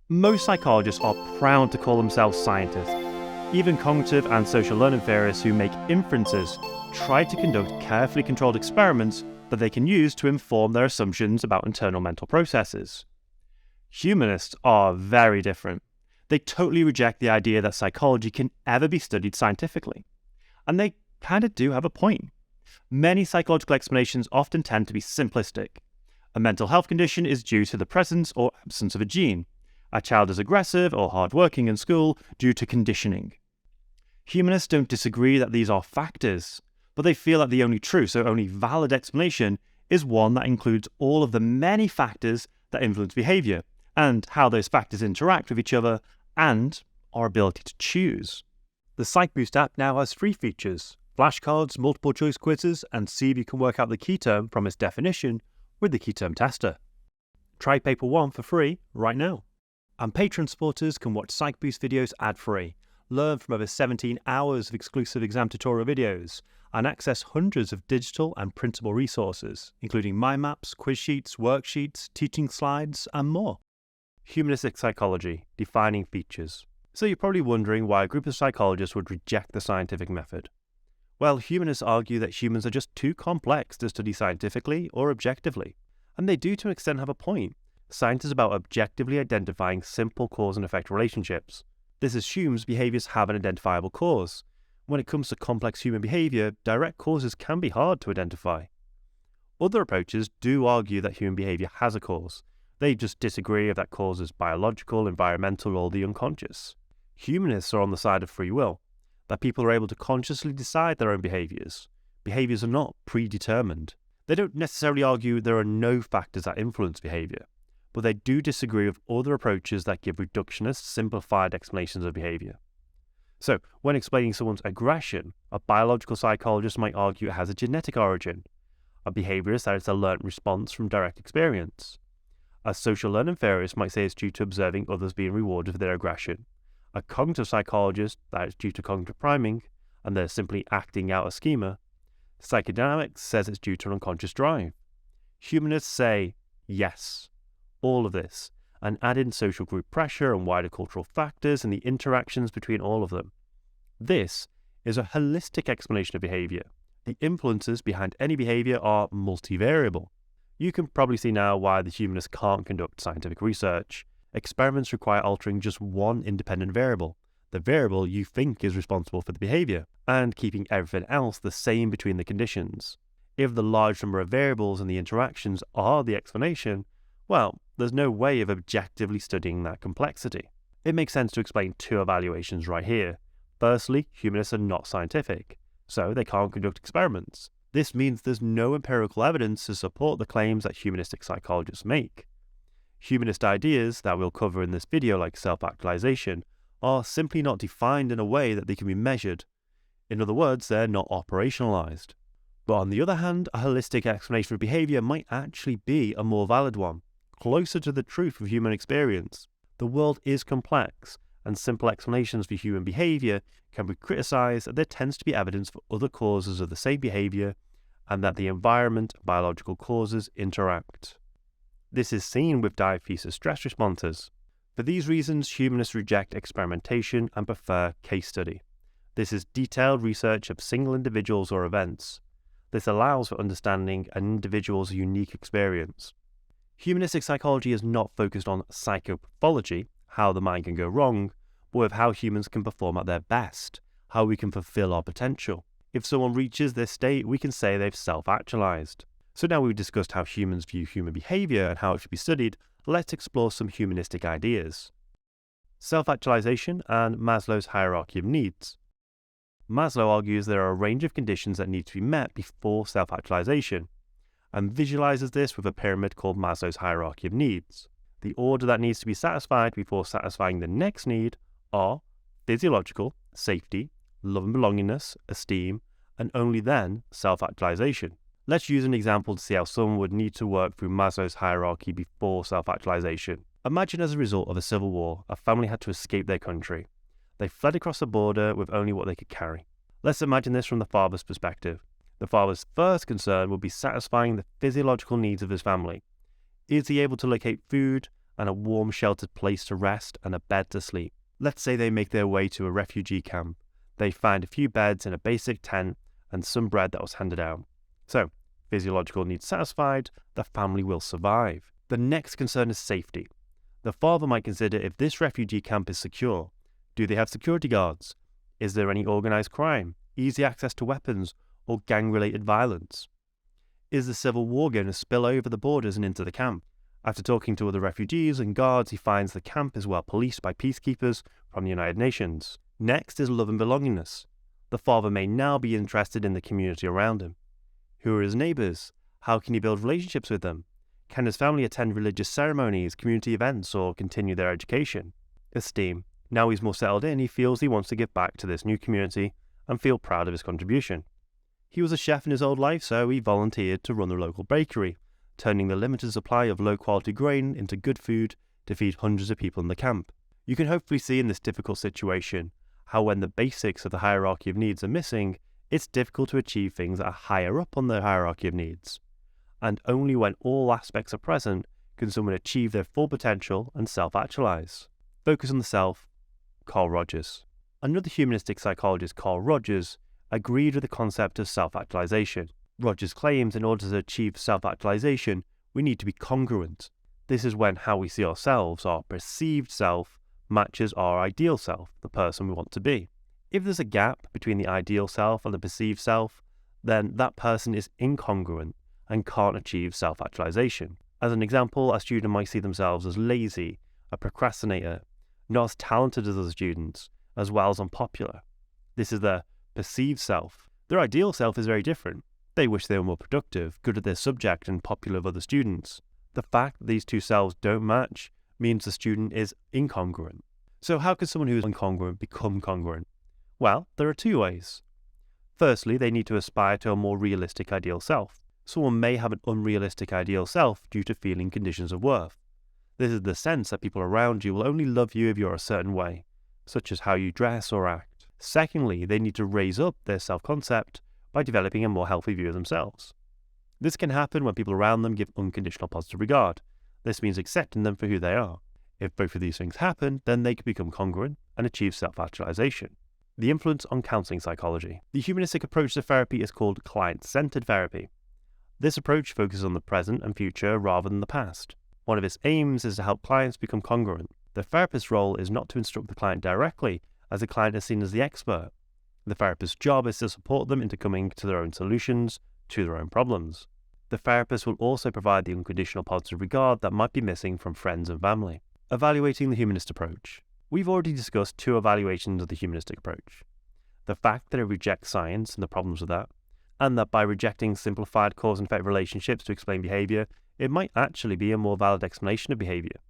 Most psychologists are proud to call themselves scientists. Even cognitive and social learning theorists who make inferences try to conduct carefully controlled experiments that they can use to inform their assumptions about internal mental processes. Humanists are very different. They totally reject the idea that psychology can ever be studied scientifically. And they kind of do have a point. Many psychological explanations often tend to be simplistic. A mental health condition is due to the presence or absence of a gene. A child is aggressive or hardworking in school due to conditioning. Humanists don't disagree that these are factors, but they feel that the only true, so only valid explanation is one that includes all of the many factors that influence behavior, and how those factors interact with each other, and our ability to choose. The PsychBoost app now has 3 features: flashcards, multiple choice quizzes, and see if you can work out the key term from its definition with the key term tester. Try Paper 1 for free right now. And Patreon supporters can watch PsychBoost videos ad-free, learn from over 17 hours of exclusive exam tutorial videos, and access hundreds of digital and printable resources, including mind maps, quiz sheets, worksheets, teaching slides, and more. Humanistic Psychology, defining features. So you're probably wondering why a group of psychologists would reject the scientific method. Well, humanists argue that humans are just too complex to study scientifically or objectively. And they do to an extent have a point. Science is about objectively identifying simple cause and effect relationships. This assumes behaviors have an identifiable cause. When it comes to complex human behavior, direct causes can be hard to identify. Other approaches do argue that human behavior has a cause. They just disagree if that cause is biological, environmental, or the unconscious. Humanists are on the side of free will, that people are able to consciously decide their own behaviors. Behaviors are not predetermined. They don't necessarily argue there are no factors that influence behavior, but they do disagree with other approaches that give reductionist, simplified explanations of behavior. So, when explaining someone's aggression, a biological psychologist might argue it has a genetic origin. A behaviorist that it's a learnt response from direct experience. A social learning theorist might say it's due to observing others being rewarded for their aggression. A cognitive psychologist that it's due to cognitive priming, and they're simply acting out a schema. Psychodynamics says it's due to an unconscious drive. Humanists say, yes, all of this, and add in social group pressure and wider cultural factors and the interactions between all of them. This is a holistic explanation of behavior. The influences behind any behavior are multivariable. You can probably see now why the humanists can't conduct scientific research. Experiments require altering just one independent variable, the variable you think is responsible for the behavior, and keeping everything else the same between the conditions. If the large number of variables and the interactions are the explanation, well, there's no way of objectively studying that complexity. It makes sense to explain 2 evaluations right here. Firstly, humanists are not scientific, so they can't conduct experiments. This means there's no empirical evidence to support the claims that humanistic psychologists make. Humanist ideas that we'll cover in this video, like self-actualization, are simply not defined in a way that they can be measured. In other words, they're not operationalized. But on the other hand, a holistic explanation of behavior might actually be a more valid one, closer to the truth of human experience. The world is complex, and simple explanations for human behavior can be criticized that there tends to be evidence for other causes of the same behavior, and that the environment and biological causes interact. This is seen with diaphysis stress responses. For these reasons, humanists reject experimentation and prefer case study. This is detailed research of single individuals or events. This allows for understanding an individual's unique experience. Humanistic psychology is not focused on psychopathology, how the mind can go wrong, but with how humans can perform at their best, how we can fulfill our potential. If someone reaches this state, we can say they've self-actualized. So now we've discussed how humans view human behavior and how it should be studied, let's explore some humanistic ideas. Self-actualization and Maslow's hierarchy of needs. Maslow argues there are a range of conditions that need to be met before self-actualization, and visualizes this with a pyramid called Maslow's hierarchy of needs. The order that needs to be satisfied before satisfying the next need are physiological, safety, love and belongingness, esteem, and only then self-actualization. Let's use an example to see how someone would need to work through Maslow's hierarchy before self-actualization. Imagine as a result of a civil war, a family had to escape their country. They fled across the border with only what they could carry. Let's imagine this from the father's perspective. The father's first concern would be satisfying the physiological needs of his family. Is he able to locate food and a warm, sheltered place to rest and a bed to sleep. Let's say they make their way to a refugee camp. They find a few beds in a basic tent and some bread that was handed out. So, physiological needs satisfied, the family will survive. The next concern is safety. The father might consider if this refugee camp is secure. Do they have security guards? Is there any organised crime, easy access to weapons, or gang-related violence? Is the civil war going to spill over the borders and into the camp? After talking to other refugees and guards, he finds the camp is well policed by peacekeepers from the United Nations. Next is love and belongingness. The father may now be interested in the community around him. Who are his neighbours? How can he build relationships with them? Can his family attend religious ceremonies, community events, or continue their education? Esteem. Now he's more settled in, he feels he wants to give back to this new community and feel proud of his contribution. He was a chef in his old life, so he volunteered to run the local bakery, turning the limited supply of low-quality grain into good food to feed hundreds of people in the camp. You can hopefully see in this difficult situation how when the basics of the hierarchy of needs are missing, it's difficult to achieve things that are higher up on the hierarchy of needs. And only when all aspects are present can someone achieve their full potential and self-actualize. Focus on the self. Carl Rogers. Another humanistic psychologist, Carl Rogers, agreed with the concept of self-actualization. Rogers claims in order to achieve self-actualization, we need to be congruent. This is when how we see ourselves, our perceived self, matches our ideal self, the person we want to be. If there's a gap between the ideal self and the perceived self, then that person is incongruent and can't achieve self-actualization. As an example, a student might see themselves as lazy, a procrastinator, not as talented as other students, as well as unpopular. This is their perceived self. Their ideal self is very different. They wish they were more productive, good at their subject, and popular with other students. The fact that these two selves don't match means the student is incongruent. So how can someone who is incongruent become congruent? Well, there are two ways. Firstly, they need to aspire to a more realistic ideal self. Someone may have an unrealistic ideal self due to feeling conditions of worth. This is the sense that people around you will only love you if you're a certain way, such as how you dress or act. Secondly, they need to raise up their self-concept by developing a more healthy view of themselves. This can happen when people around them give unconditional positive regard. This means accepting them for who they are. If both of these things happen, then they can become congruent and achieve self-actualization. The influence on counselling psychology. The humanistic approach to therapy is called client-centered therapy. This approach focuses on the present and future rather than the past. One of its aims is to help clients become congruent. The therapist's role is not to instruct the client directly, as the client is seen as the expert. The therapist's job is to support them into coming to their own solutions to their own problems. The therapist will also provide the unconditional positive regard that might be missing from friends and family. Evaluating the humanist approach. We've already discussed two evaluations of the humanistic approach. The fact that it rejects science and the problems with that, and that by rejecting simplified cause and effect relationships to explain behaviour, it might actually be a more valid explanation of behaviour.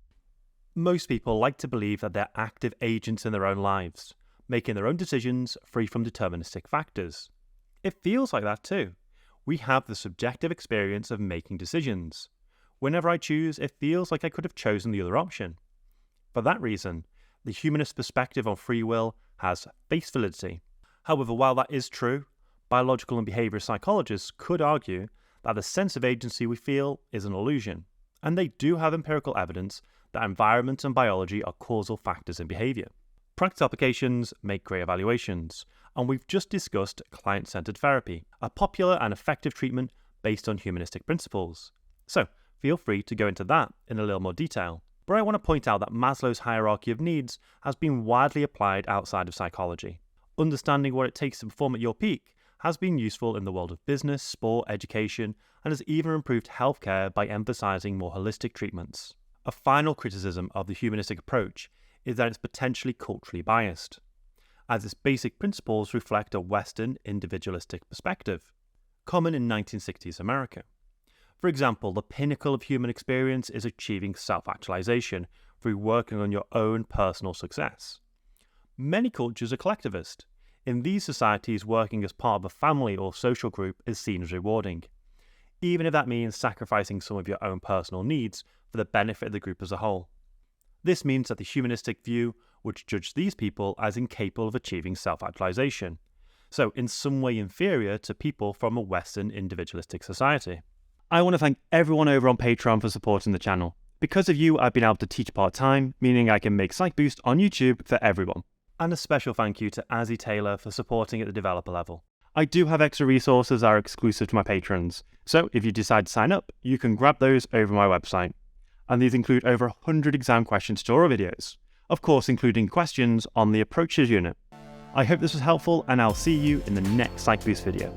Most people like to believe that they're active agents in their own lives, making their own decisions free from deterministic factors. It feels like that too. We have the subjective experience of making decisions. Whenever I choose, it feels like I could have chosen the other option. For that reason, the humanist perspective on free will has face validity. However, while that is true, biological and behavioral psychologists could argue that the sense of agency we feel is an illusion, and they do have empirical evidence that environment and biology are causal factors in behaviour. Practical applications make great evaluations, and we've just discussed client-centered therapy, a popular and effective treatment based on humanistic principles. So, feel free to go into that in a little more detail. But I want to point out that Maslow's hierarchy of needs has been widely applied outside of psychology. Understanding what it takes to perform at your peak has been useful in the world of business, sport, education, and has even improved healthcare by emphasizing more holistic treatments. A final criticism of the humanistic approach is that it's potentially culturally biased, as its basic principles reflect a Western individualistic perspective, common in 1960s America. For example, the pinnacle of human experience is achieving self-actualization through working on your own personal success. Many cultures are collectivist. In these societies, working as part of a family or social group is seen as rewarding, even if that means sacrificing some of your own personal needs for the benefit of the group as a whole. This means that the humanistic view would judge these people as incapable of achieving self-actualization, so in some way inferior to people from a Western individualistic society. I want to thank everyone over on Patreon for supporting the channel. Because of you, I've been able to teach part-time, meaning I can make PsychBoost on YouTube for everyone. And a special thank you to Azzy Taylor for supporting at the developer level. I do have extra resources that are exclusive to my patrons, so if you decide to sign up, you can grab those over my website. And these include over 100 exam question tutorial videos, of course including questions on the approaches unit. I hope this was helpful, and I'll see you in the next PsychBoost video.